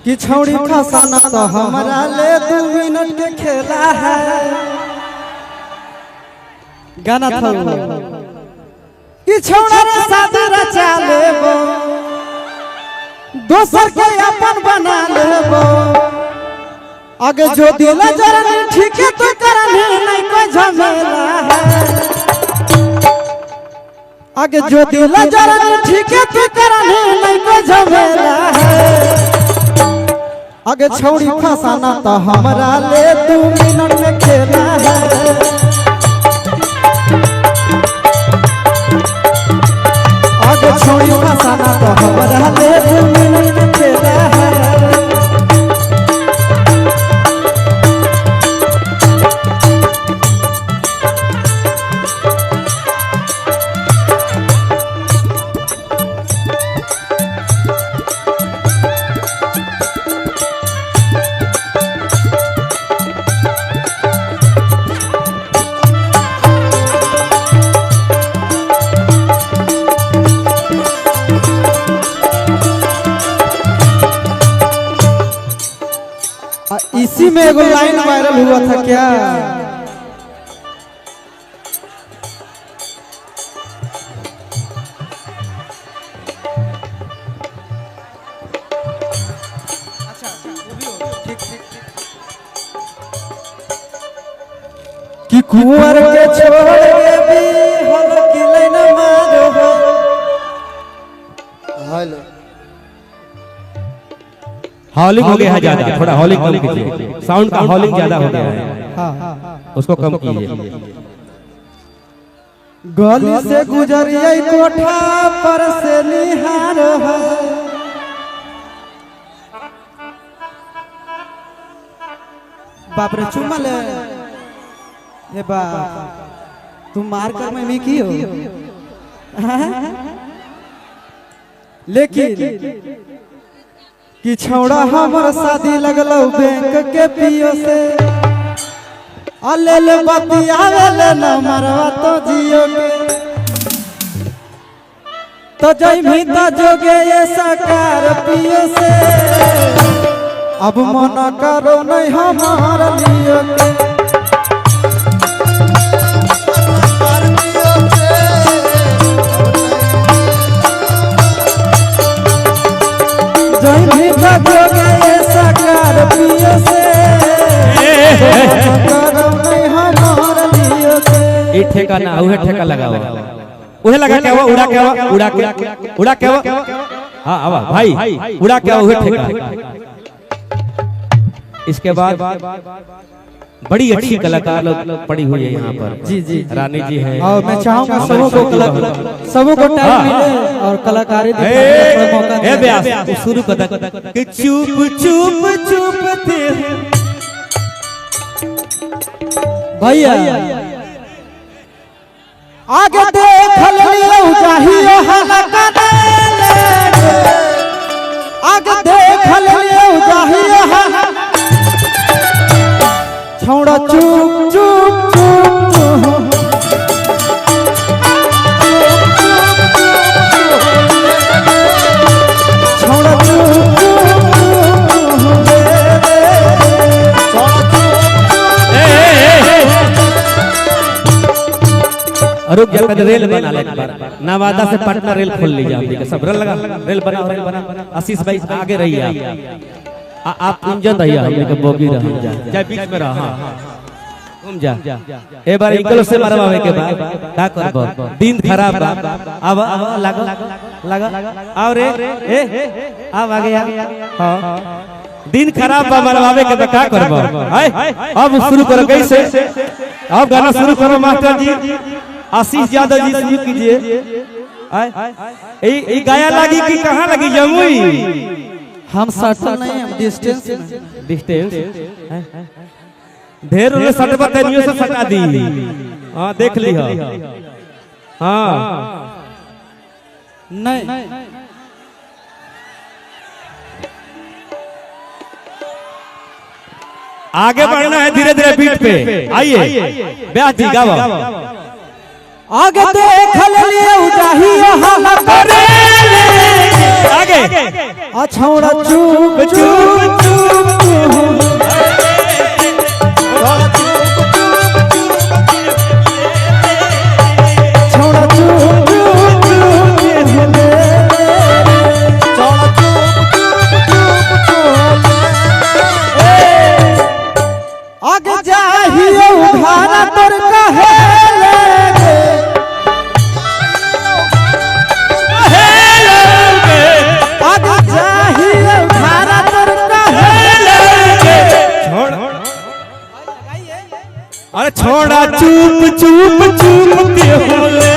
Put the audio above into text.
कि छौड़ी फसाना तो हमारा ले 2 मिनट के खेला है। गाना था कि छौड़ा रे शादी रचा लेबो, दोसर के अपन बना लेबो। आगे जो दिल जरा ठीक है तो करने नहीं कोई झमेला है। आगे जो दिल जरा ठीक है तो करने नहीं कोई झमेला है। आगे छौड़ी फसाना तो हमारा ले 2 मिनट में खेला है। आगे छौड़ी फसाना तो हमारा ले 2 मिनट में खेला है। इसी में एगो लाइन वायरल हुआ था क्या? कि कुंवर के छोड़ के भी हल की लाइन मारो। हेलो हॉलिंग हो गया है ज्यादा, थोड़ा हॉलिंग कम कीजिए। साउंड का हॉलिंग ज्यादा हो गया है, उसको कम कीजिए। गली से गुजरिए कोठा पर से निहार है। बाप रे चुमल हे बाप, तुम मार कर में भी की हो। लेकिन कि छौड़ा हमर शादी लगलो बैंक के पियो से। अलेल बतियावेले न मरवा तो जियो के। तो जय भी तो जोगे ये सकार पियो से। अब मन करो नहीं हमार लियो के। जय भी तो जोगे ये सकार पियो से। ये ठेका ना, उहे ठेका लगाओ, उहे लगा क्या हुआ, उड़ा क्या हुआ, उड़ा क्या, उड़ा क्या हुआ। हाँ आवा भाई, उड़ा क्या हुआ, ठेका। इसके बाद बड़ी अच्छी कलाकार लोग पड़ी हुई है यहाँ पर। जी जी रानी जी हैं। और मैं चाहूँगा सबों को टाइम मिले और कलाकारी दिखाने का मौका ए व्यास शुरू कर कि चुप चुप चुप थे भैया। आगे देख लियो चाहिए हलकन ले। आगे देख लियो चाहिए छौड़ा चुप चुप चुप। छौड़ा चुप रुक जा, रेल बना ले। नवादा से पटना रेल खोल लीजिए। सब रेल लगा, रेल बना, रेल बना। आशीष भाई आगे रहिए, आप इंजन रहिए, हमने के बोगी रह जा, बीच में रह। घूम जा ए बार इनकलो से मरवावे के बाद का करबो। दिन खराब बा, अब लागो लगा और ए अब आ गया। हां दिन खराब बा, मरवावे के का करबो। अब शुरू करो कैसे, अब गाना शुरू करो मास्टर जी। आशीष यादव जी शुरू कीजिए। ये गाया लगी कि कहाँ लगी, जमुई? हम सटल नहीं, हम डिस्टेंस डिस्टेंस ढेर उन्हें सट बतनियों से सटा दी। हाँ देख ली हो। हाँ नहीं आगे बढ़ना है धीरे धीरे बीट पे। आइए ब्याह जी गाओ। आगे देख लियो चाहिए हलकन ले। आगे छौड़ा चुप चुप छोड़ा चुप चुप चुप के होले